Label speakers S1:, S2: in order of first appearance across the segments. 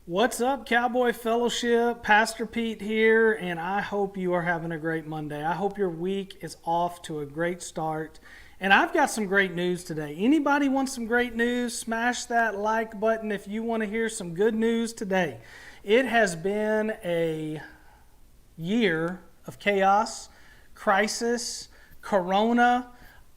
S1: What's up, Cowboy Fellowship? Pastor Pete here, and I hope you are having a great Monday. I hope your week is off to a great start. And I've got some great news today. Anybody want some great news? Smash that like button if you want to hear some good news today. It has been a year of chaos, crisis, corona,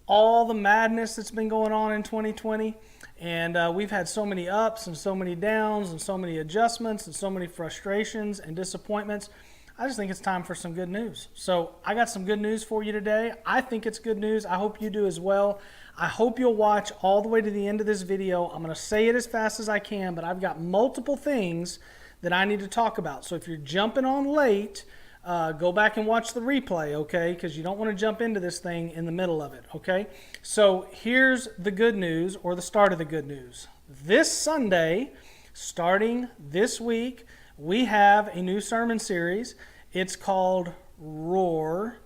S1: all the madness that's been going on in 2020. And we've had so many ups and so many downs and so many adjustments and so many frustrations and disappointments. I just think it's time for some good news. So I got some good news for you today. I think it's good news. I hope you do as well. I hope you'll watch all the way to the end of this video. I'm going to say it as fast as I can, but I've got multiple things that I need to talk about. So if you're jumping on late, go back and watch the replay, okay? Because you don't want to jump into this thing in the middle of it, okay? So here's the good news, or the start of the good news. This Sunday, starting this week, we have a new sermon series. It's called Roar,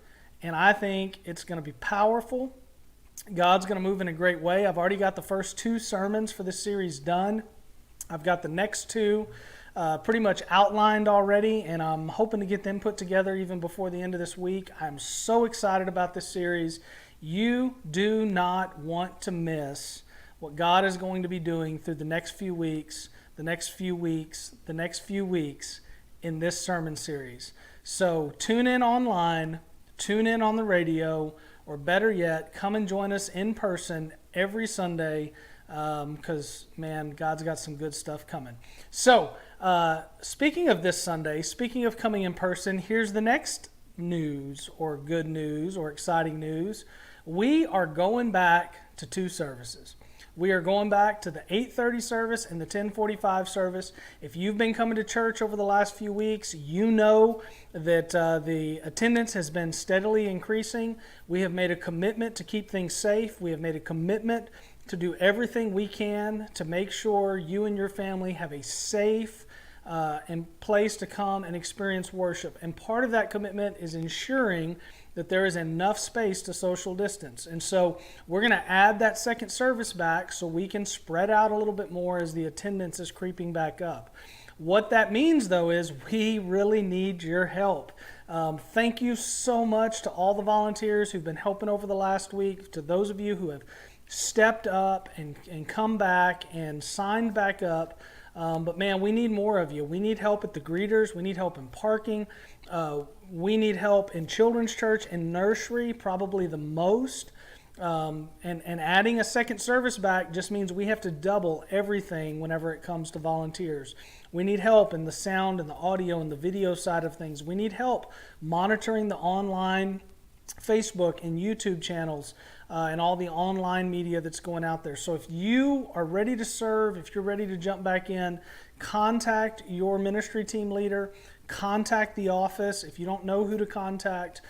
S1: and I think it's going to be powerful. God's going to move in a great way. I've already got the first two sermons for this series done. I've got the next two pretty much outlined already, and I'm hoping to get them put together even before the end of this week. I'm so excited about this series. You do not want to miss what God is going to be doing through the next few weeks, the next few weeks in this sermon series. So tune in online, tune in on the radio, or better yet, come and join us in person every Sunday because, man, God's got some good stuff coming. So, speaking of this Sunday, speaking of coming in person, here's the next news or good news or exciting news. We are going back to two services. We are going back to the 8:30 service and the 10:45 service. If you've been coming to church over the last few weeks, you know that the attendance has been steadily increasing. We have made a commitment to keep things safe. We have made a commitment to do everything we can to make sure you and your family have a safe and place to come and experience worship. And part of that commitment is ensuring that there is enough space to social distance. And so we're going to add that second service back so we can spread out a little bit more as the attendance is creeping back up. What that means, though, is we really need your help. Thank you so much to all the volunteers who've been helping over the last week, to those of you who have stepped up and come back and signed back up. But man, we need more of you. We need help at the greeters. We need help in parking. We need help in children's church and nursery, probably the most. And adding a second service back just means we have to double everything whenever it comes to volunteers. We need help in the sound and the audio and the video side of things. We need help monitoring the online Facebook and YouTube channels and all the online media that's going out there. So if you are ready to serve, if you're ready to jump back in, contact your ministry team leader, contact the office. If you don't know who to contact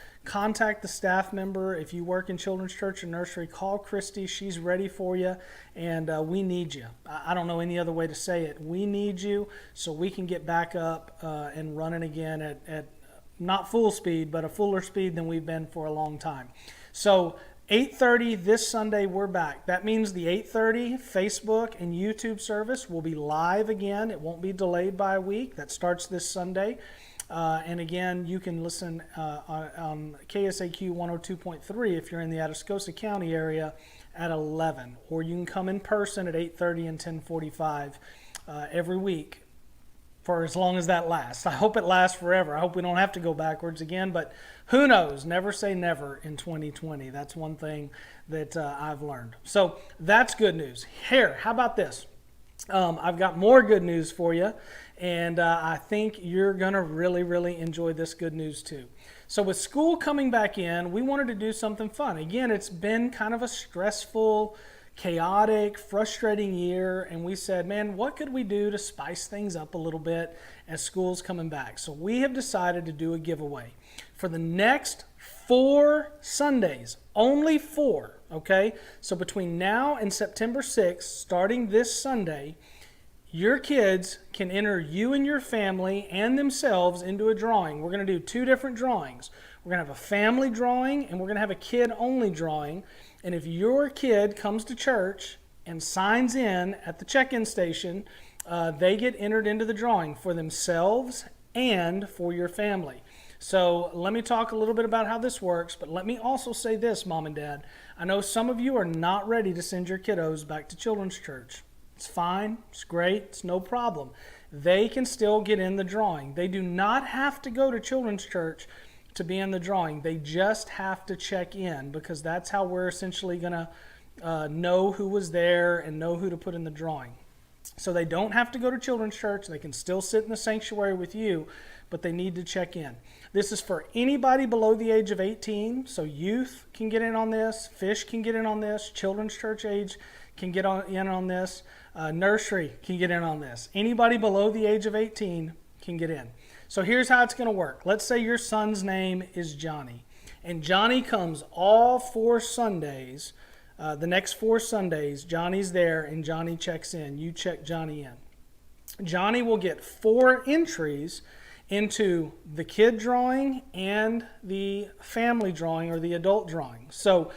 S1: the staff member. If you work in children's church and nursery, call Christy. She's ready for you, and we need you. I don't know any other way to say it. We need you so we can get back up and running again at not full speed, but a fuller speed than we've been for a long time. So 8:30 this Sunday, we're back. That means the 8:30 Facebook and YouTube service will be live again. It won't be delayed by a week. That starts this Sunday. And again, you can listen on KSAQ 102.3 if you're in the Atascosa County area at 11. Or you can come in person at 8:30 and 10:45 every week for as long as that lasts. I hope it lasts forever. I hope we don't have to go backwards again, but who knows? Never say never in 2020. That's one thing that I've learned. So that's good news. Here, how about this? I've got more good news for you, and I think you're going to really, really enjoy this good news too. So with school coming back in, we wanted to do something fun. Again, it's been kind of a stressful, chaotic, frustrating year, and we said, man, what could we do to spice things up a little bit as school's coming back? So we have decided to do a giveaway. For the next 4 Sundays, only 4, okay? So between now and September 6th, starting this Sunday, your kids can enter you and your family and themselves into a drawing. We're going to do 2 different drawings. We're going to have a family drawing, and we're going to have a kid-only drawing. And if your kid comes to church and signs in at the check-in station they get entered into the drawing for themselves and for your family. So let me talk a little bit about how this works, but let me also say this, Mom and Dad. I know some of you are not ready to send your kiddos back to children's church. It's fine. It's great. It's no problem. They can still get in the drawing. They do not have to go to children's church to be in the drawing. They just have to check in, because that's how we're essentially going to know who was there and know who to put in the drawing. So they don't have to go to children's church. They can still sit in the sanctuary with you, but they need to check in. This is for anybody below the age of 18. So youth can get in on this. Fish can get in on this. Children's church age can get in on this. Nursery can get in on this. Anybody below the age of 18 can get in. So here's how it's going to work. Let's say your son's name is Johnny, and Johnny comes all 4 Sundays. The next 4 Sundays, Johnny's there and Johnny checks in. You check Johnny in. Johnny will get 4 entries into the kid drawing and the family drawing, or the adult drawing. So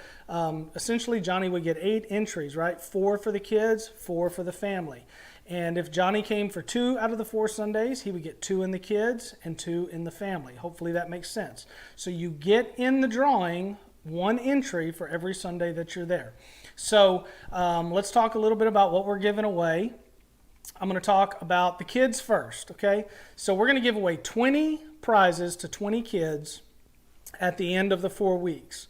S1: essentially Johnny would get 8 entries, right? 4 for the kids, 4 for the family. And if Johnny came for 2 out of the 4 Sundays, he would get 2 in the kids and 2 in the family. Hopefully that makes sense. So you get in the drawing 1 entry for every Sunday that you're there. So let's talk a little bit about what we're giving away. I'm going to talk about the kids first, okay? So we're going to give away 20 prizes to 20 kids at the end of the 4 weeks.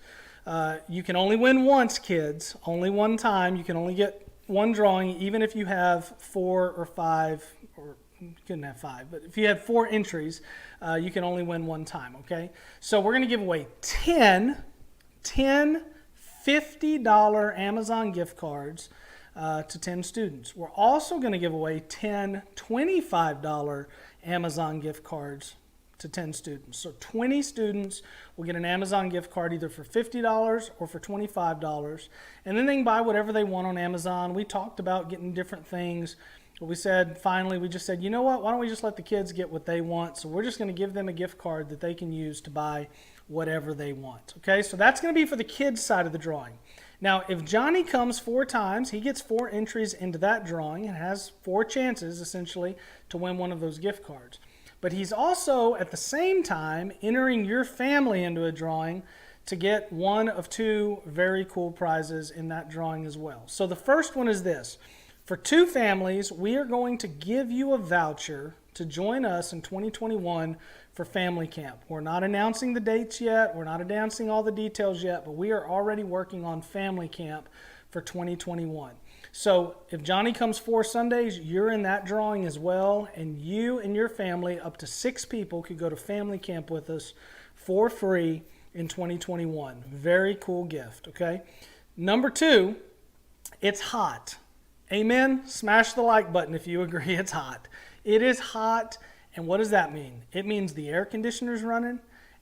S1: You can only win once, kids. Only one time. You can only get 1 drawing, even if you have 4 or 5, or you couldn't have 5, but if you had 4 entries, you can only win 1 time, okay? So we're going to give away 10 $50 Amazon gift cards to 10 students. We're also going to give away 10 $25 Amazon gift cards to 10 students. So 20 students will get an Amazon gift card either for $50 or for $25. And then they can buy whatever they want on Amazon. We talked about getting different things. But we said, finally, we just said, you know what? Why don't we just let the kids get what they want? So we're just going to give them a gift card that they can use to buy whatever they want. Okay, so that's going to be for the kids' side of the drawing. Now, if Johnny comes 4 times, he gets 4 entries into that drawing and has 4 chances, essentially, to win one of those gift cards. But he's also, at the same time, entering your family into a drawing to get 1 of 2 very cool prizes in that drawing as well. So the first one is this. For 2 families, we are going to give you a voucher to join us in 2021 for family camp. We're not announcing the dates yet. We're not announcing all the details yet, but we are already working on family camp for 2021. So if Johnny comes 4 Sundays, you're in that drawing as well, and you and your family, up to 6 people, could go to family camp with us for free in 2021. Very cool gift, okay? Number 2, it's hot. Amen? Smash the like button if you agree it's hot. It is hot, and what does that mean? It means the air conditioner's running,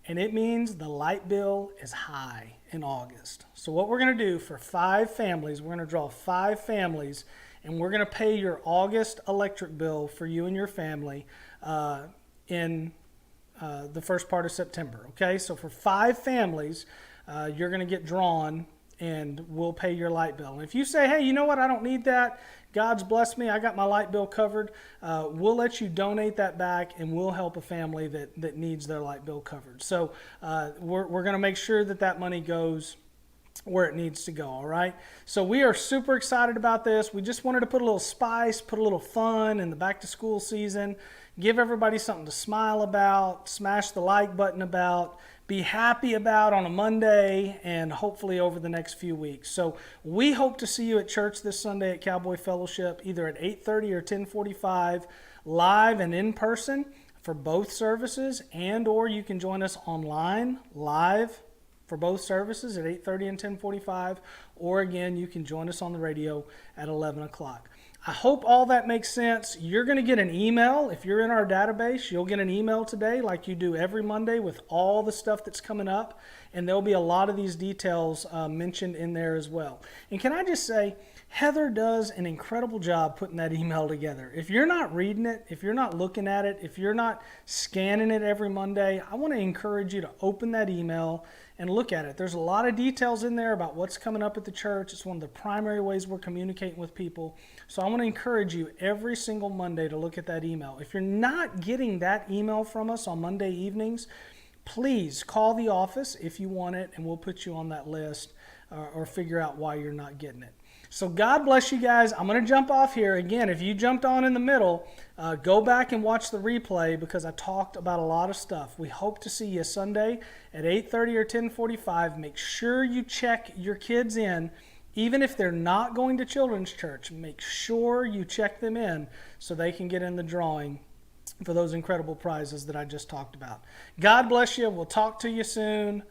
S1: and it means the light bill is high in August. So what we're going to do for 5 families, we're going to draw 5 families, and we're going to pay your August electric bill for you and your family in the first part of September. Okay, so for 5 families, you're going to get drawn, and we'll pay your light bill. And if you say, hey, you know what, I don't need that, God's blessed me, I got my light bill covered, we'll let you donate that back, and we'll help a family that needs their light bill covered. So we're going to make sure that that money goes where it needs to go, all right? So we are super excited about this. We just wanted to put a little spice, put a little fun in the back-to-school season, give everybody something to smile about, smash the like button about, be happy about on a Monday, and hopefully over the next few weeks. So we hope to see you at church this Sunday at Cowboy Fellowship, either at 8:30 or 10:45, live and in person for both services, and or you can join us online live for both services at 8:30 and 10:45, or again, you can join us on the radio at 11 o'clock. I hope all that makes sense. You're going to get an email. If you're in our database, you'll get an email today like you do every Monday with all the stuff that's coming up. And there'll be a lot of these details mentioned in there as well. And can I just say, Heather does an incredible job putting that email together. If you're not reading it, if you're not looking at it, if you're not scanning it every Monday, I want to encourage you to open that email and look at it. There's a lot of details in there about what's coming up at the church. It's one of the primary ways we're communicating with people. So I want to encourage you every single Monday to look at that email. If you're not getting that email from us on Monday evenings, please call the office if you want it, and we'll put you on that list or figure out why you're not getting it. So God bless you guys. I'm going to jump off here. Again, if you jumped on in the middle, go back and watch the replay because I talked about a lot of stuff. We hope to see you Sunday at 8:30 or 10:45. Make sure you check your kids in. Even if they're not going to children's church, make sure you check them in so they can get in the drawing for those incredible prizes that I just talked about. God bless you. We'll talk to you soon.